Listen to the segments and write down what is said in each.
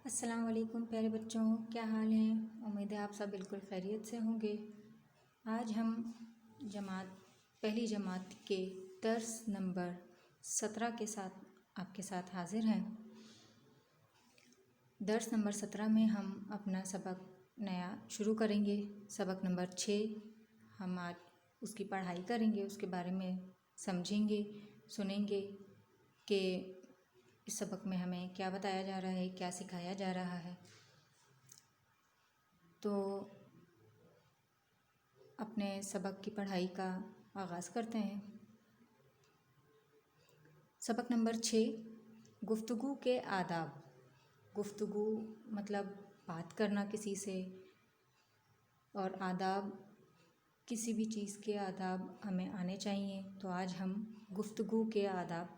अस्सलाम वालेकुम प्यारे बच्चों, क्या हाल है। उम्मीद है आप सब बिल्कुल खैरियत से होंगे। आज हम पहली जमात के दर्स नंबर 17 के साथ आपके साथ हाजिर हैं। दर्स नंबर 17 में हम अपना सबक नया शुरू करेंगे। सबक नंबर 6 हम आज उसकी पढ़ाई करेंगे, उसके बारे में समझेंगे, सुनेंगे कि इस सबक में हमें क्या बताया जा रहा है, क्या सिखाया जा रहा है। तो अपने सबक की पढ़ाई का आगाज़ करते हैं। सबक नंबर 6, गुफ्तगू के आदाब। गुफ्तगू मतलब बात करना किसी से, और आदाब किसी भी चीज़ के आदाब हमें आने चाहिए। तो आज हम गुफ्तगू के आदाब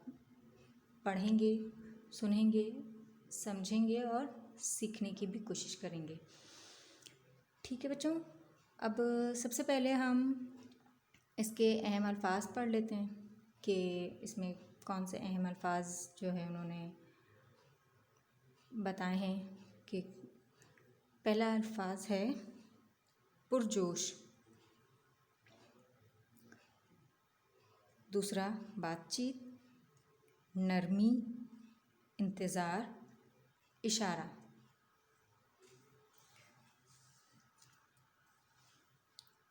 पढ़ेंगे, सुनेंगे, समझेंगे और सीखने की भी कोशिश करेंगे। ठीक है बच्चों, अब सबसे पहले हम इसके अहम अल्फाज पढ़ लेते हैं कि इसमें कौन से अहम अल्फाज जो है उन्होंने बताए हैं। कि पहला अल्फाज है पुरजोश, दूसरा बातचीत, नरमी, इंतज़ार, इशारा।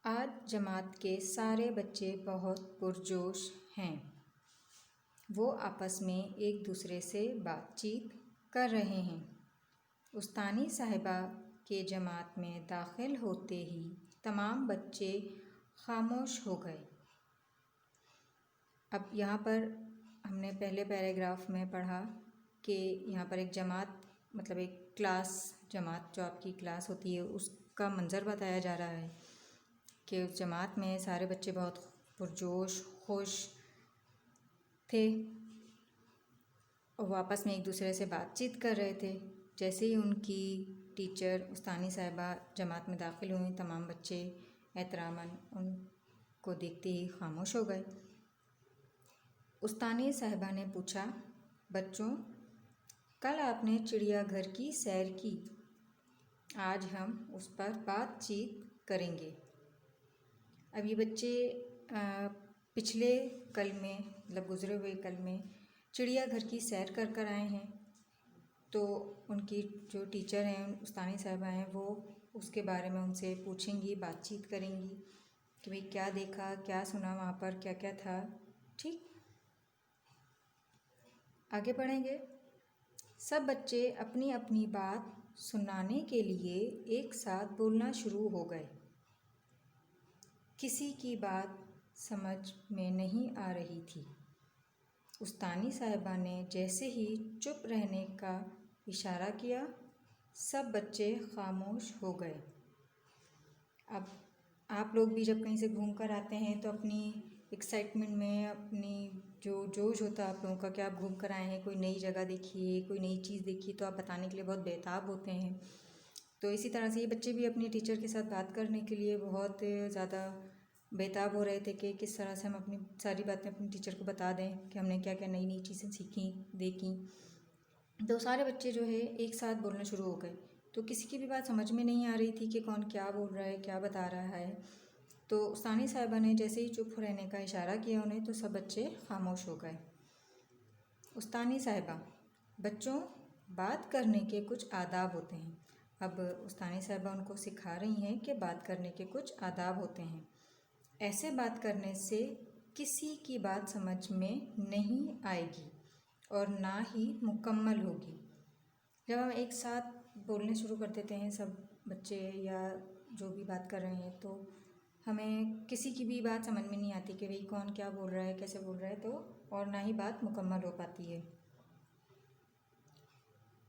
आज जमात के सारे बच्चे बहुत पुरजोश हैं। वो आपस में एक दूसरे से बातचीत कर रहे हैं। उस्तानी साहिबा के जमात में दाखिल होते ही तमाम बच्चे खामोश हो गए। अब यहाँ पर हमने पहले पैराग्राफ में पढ़ा कि यहाँ पर एक जमात मतलब एक क्लास, जमात जो आपकी क्लास होती है उसका मंज़र बताया जा रहा है कि उस जमात में सारे बच्चे बहुत पुरजोश, खुश थे और आपस में एक दूसरे से बातचीत कर रहे थे। जैसे ही उनकी टीचर उस्तानी साहिबा जमात में दाखिल हुई, तमाम बच्चे एहतरामन उनको देखते ही खामोश हो गए। उस्तानी साहिबा ने पूछा, बच्चों कल आपने चिड़ियाघर की सैर की, आज हम उस पर बातचीत करेंगे। अब ये बच्चे पिछले कल में मतलब गुज़रे हुए कल में चिड़ियाघर की सैर कर कर आए हैं। तो उनकी जो टीचर हैं उस्तानी साहिबा हैं, वो उसके बारे में उनसे पूछेंगी, बातचीत करेंगी कि भाई क्या देखा, क्या सुना, वहाँ पर क्या क्या था। ठीक, आगे बढ़ेंगे। सब बच्चे अपनी अपनी बात सुनाने के लिए एक साथ बोलना शुरू हो गए। किसी की बात समझ में नहीं आ रही थी। उस्तानी साहिबा ने जैसे ही चुप रहने का इशारा किया, सब बच्चे खामोश हो गए। अब आप लोग भी जब कहीं से घूम कर आते हैं तो अपनी एक्साइटमेंट में, अपनी जो जोश होता है आप लोगों का कि आप घूम कर आए हैं, कोई नई जगह देखी है, कोई नई चीज़ देखी, तो आप बताने के लिए बहुत बेताब होते हैं। तो इसी तरह से ये बच्चे भी अपने टीचर के साथ बात करने के लिए बहुत ज़्यादा बेताब हो रहे थे कि किस तरह से हम अपनी सारी बातें अपने टीचर को बता दें कि हमने क्या क्या नई नई चीज़ें सीखी, देखी। तो सारे बच्चे जो है एक साथ बोलना शुरू हो गए। तो किसी की भी बात समझ में नहीं आ रही थी कि कौन क्या बोल रहा है, क्या बता रहा है। तो उस्तानी साहिबा ने जैसे ही चुप रहने का इशारा किया उन्हें, तो सब बच्चे खामोश हो गए। उस्तानी साहिबा, बच्चों बात करने के कुछ आदाब होते हैं। अब उस्तानी साहिबा उनको सिखा रही हैं कि बात करने के कुछ आदाब होते हैं। ऐसे बात करने से किसी की बात समझ में नहीं आएगी और ना ही मुकम्मल होगी। जब हम एक साथ बोलने शुरू कर देते हैं सब बच्चे या जो भी बात कर रहे हैं, तो हमें किसी की भी बात समझ में नहीं आती कि भाई कौन क्या बोल रहा है, कैसे बोल रहा है, तो और ना ही बात मुकम्मल हो पाती है।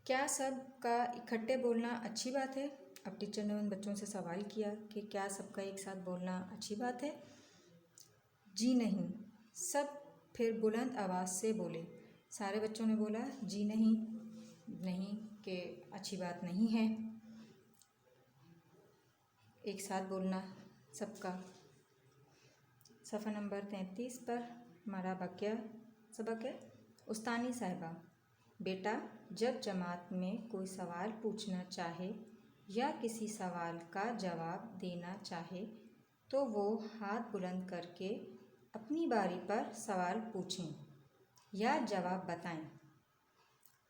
क्या सब का इकट्ठे बोलना अच्छी बात है? अब टीचर ने उन बच्चों से सवाल किया कि क्या सबका एक साथ बोलना अच्छी बात है? जी नहीं, सब फिर बुलंद आवाज़ से बोले। सारे बच्चों ने बोला जी नहीं, नहीं कि अच्छी बात नहीं है एक साथ बोलना सबका। सफ़ा नंबर 33 पर हमारा वाक़या सबक है। उस्तानी साहिबा, बेटा, जब जमात में कोई सवाल पूछना चाहे या किसी सवाल का जवाब देना चाहे तो वो हाथ बुलंद करके अपनी बारी पर सवाल पूछें या जवाब बताएं।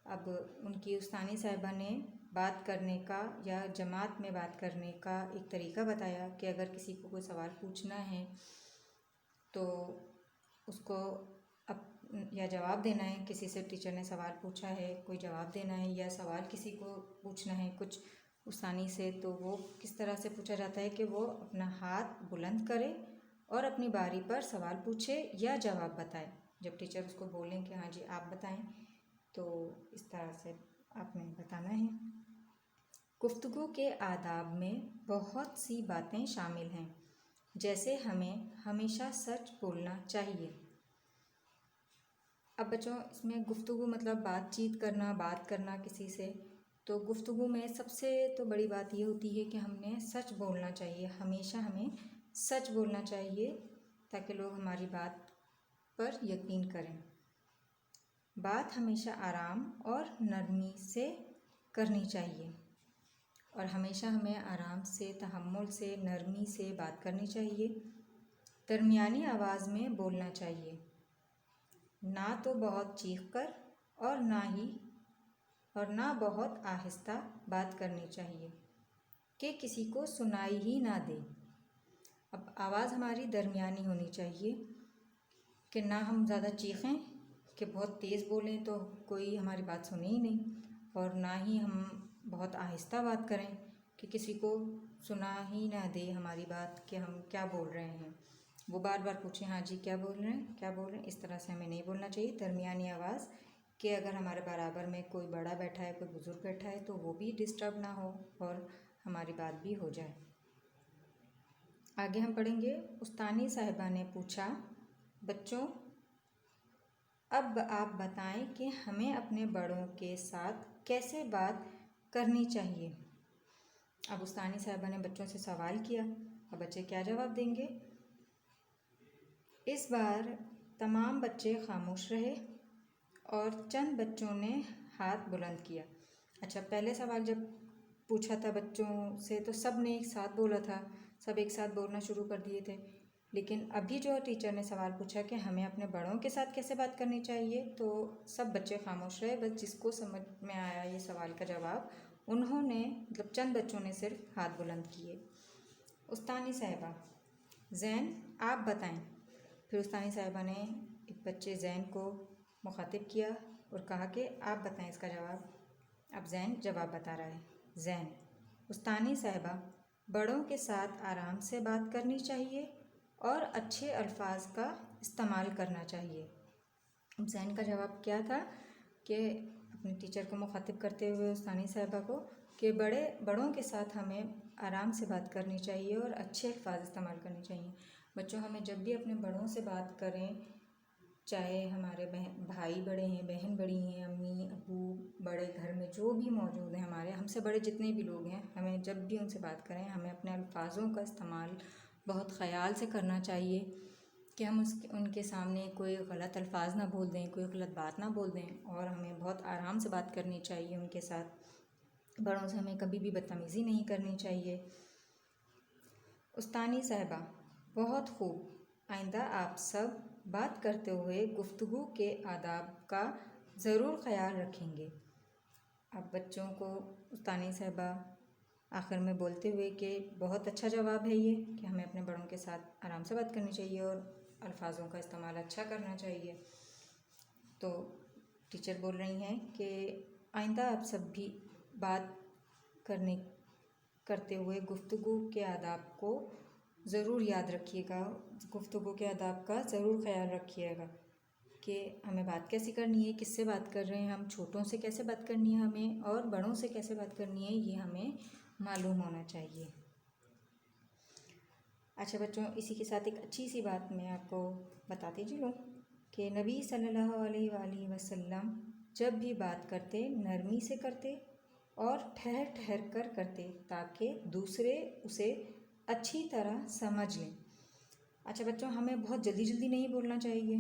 अब उनकी उस्तानी साहिबा ने बात करने का या जमात में बात करने का एक तरीका बताया कि अगर किसी को कोई सवाल पूछना है तो उसको या जवाब देना है। किसी से टीचर ने सवाल पूछा है, कोई जवाब देना है या सवाल किसी को पूछना है कुछ उस्तानी से, तो वो किस तरह से पूछा जाता है कि वो अपना हाथ बुलंद करे और अपनी बारी पर सवाल पूछे या जवाब बताए। जब टीचर उसको बोलें कि हाँ जी आप बताएं, तो इस तरह से आपने बताना है। गुफ्तगू के आदाब में बहुत सी बातें शामिल हैं, जैसे हमें हमेशा सच बोलना चाहिए। अब बच्चों, इसमें गुफ्तगू मतलब बातचीत करना, बात करना किसी से। तो गुफ्तगू में सबसे तो बड़ी बात ये होती है कि हमने सच बोलना चाहिए। हमेशा हमें सच बोलना चाहिए ताकि लोग हमारी बात पर यकीन करें। बात हमेशा आराम और नरमी से करनी चाहिए और हमेशा हमें आराम से, तहम्मुल से, नरमी से बात करनी चाहिए। दरमियानी आवाज़ में बोलना चाहिए, ना तो बहुत चीख कर और ना बहुत आहिस्ता बात करनी चाहिए कि किसी को सुनाई ही ना दे। अब आवाज़ हमारी दरमियानी होनी चाहिए कि ना हम ज़्यादा चीखें कि बहुत तेज़ बोलें तो कोई हमारी बात सुने ही नहीं, और ना ही हम बहुत आहिस्ता बात करें कि किसी को सुना ही ना दे हमारी बात कि हम क्या बोल रहे हैं। वो बार बार पूछें हाँ जी क्या बोल रहे हैं, क्या बोल रहे हैं। इस तरह से हमें नहीं बोलना चाहिए। दरमियानी आवाज़ कि अगर हमारे बराबर में कोई बड़ा बैठा है, कोई बुज़ुर्ग बैठा है, तो वो भी डिस्टर्ब ना हो और हमारी बात भी हो जाए। आगे हम पढ़ेंगे। उस्तानी साहिबा ने पूछा, बच्चों अब आप बताएं कि हमें अपने बड़ों के साथ कैसे बात करनी चाहिए। अब उस्तानी साहिबा ने बच्चों से सवाल किया, अब बच्चे क्या जवाब देंगे। इस बार तमाम बच्चे खामोश रहे और चंद बच्चों ने हाथ बुलंद किया। अच्छा, पहले सवाल जब पूछा था बच्चों से तो सब ने एक साथ बोला था, सब एक साथ बोलना शुरू कर दिए थे। लेकिन अभी जो टीचर ने सवाल पूछा कि हमें अपने बड़ों के साथ कैसे बात करनी चाहिए, तो सब बच्चे खामोश रहे। बस जिसको समझ में आया ये सवाल का जवाब, उन्होंने मतलब चंद बच्चों ने सिर्फ हाथ बुलंद किए। उस्तानी साहिबा, जैन आप बताएं। फिर उस्तानी साहिबा ने एक बच्चे जैन को मुखातिब किया और कहा कि आप बताएं इसका जवाब। अब जैन जवाब बता रहा है। जैन, उस्तानी साहिबा, बड़ों के साथ आराम से बात करनी चाहिए और अच्छे अल्फाज का इस्तेमाल करना चाहिए। अब जैन का जवाब क्या था कि अपने टीचर को मुखातिब करते हुए उस्तानी साहिबा को कि बड़ों के साथ हमें आराम से बात करनी चाहिए और अच्छे अल्फाज इस्तेमाल करने चाहिए। बच्चों, हमें जब भी अपने बड़ों से बात करें, चाहे हमारे भाई बड़े हैं, बहन बड़ी हैं, अम्मी अबू बड़े घर में जो भी मौजूद हैं, हमारे हमसे बड़े जितने भी लोग हैं, हमें जब भी उनसे बात करें हमें अपने अल्फाजों का इस्तेमाल बहुत ख़याल से करना चाहिए कि हम उनके सामने कोई गलत अल्फाज ना बोल दें, कोई गलत बात ना बोल दें, और हमें बहुत आराम से बात करनी चाहिए उनके साथ। बड़ों से हमें कभी भी बदतमीज़ी नहीं करनी चाहिए। उस्तानी साहिबा, बहुत खूब। आइंदा आप सब बात करते हुए गुफ्तगू के आदाब का ज़रूर ख्याल रखेंगे। अब बच्चों को उस्तानी साहिबा आखिर में बोलते हुए कि बहुत अच्छा जवाब है ये कि हमें अपने बड़ों के साथ आराम से बात करनी चाहिए और अल्फाजों का इस्तेमाल अच्छा करना चाहिए। तो टीचर बोल रही हैं कि आइंदा आप सब भी बात करते हुए गुफ्तगू के आदाब को ज़रूर याद रखिएगा, गुफ्तगू के आदाब का ज़रूर ख्याल रखिएगा कि हमें बात कैसे करनी है, किससे बात कर रहे हैं, हम छोटों से कैसे बात करनी है हमें, और बड़ों से कैसे बात करनी है, ये हमें मालूम होना चाहिए। अच्छा बच्चों, इसी के साथ एक अच्छी सी बात मैं आपको बताती चलूँ कि नबी सल्लल्लाहु अलैहि वसल्लम जब भी बात करते नरमी से करते और ठहर ठहर कर करते ताकि दूसरे उसे अच्छी तरह समझ लें। अच्छा बच्चों, हमें बहुत जल्दी जल्दी नहीं बोलना चाहिए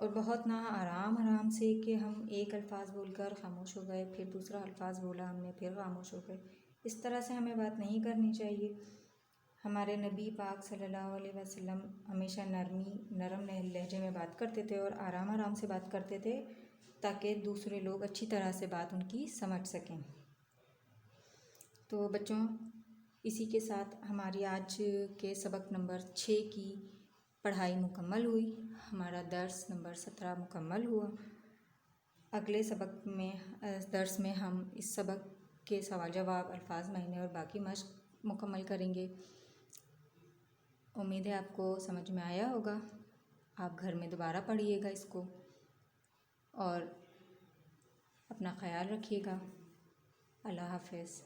और बहुत ना आराम आराम से कि हम एक अल्फाज बोलकर खामोश हो गए, फिर दूसरा अल्फाज बोला हमने, फिर खामोश हो गए। इस तरह से हमें बात नहीं करनी चाहिए। हमारे नबी पाक सल्लल्लाहु अलैहि वसल्लम हमेशा नरम लहजे में बात करते थे और आराम आराम से बात करते थे, ताकि दूसरे लोग अच्छी तरह से बात उनकी समझ सकें। तो बच्चों, इसी के साथ हमारी आज के सबक नंबर 6 की पढ़ाई मुकम्मल हुई। हमारा दर्स नंबर 17 मुकम्मल हुआ। अगले सबक में दर्स में हम इस सबक के सवाल जवाब, अल्फाज मायने और बाकी मश्क मुकम्मल करेंगे। उम्मीद है आपको समझ में आया होगा। आप घर में दोबारा पढ़िएगा इसको और अपना ख्याल रखिएगा। अल्लाह हाफ़िज़।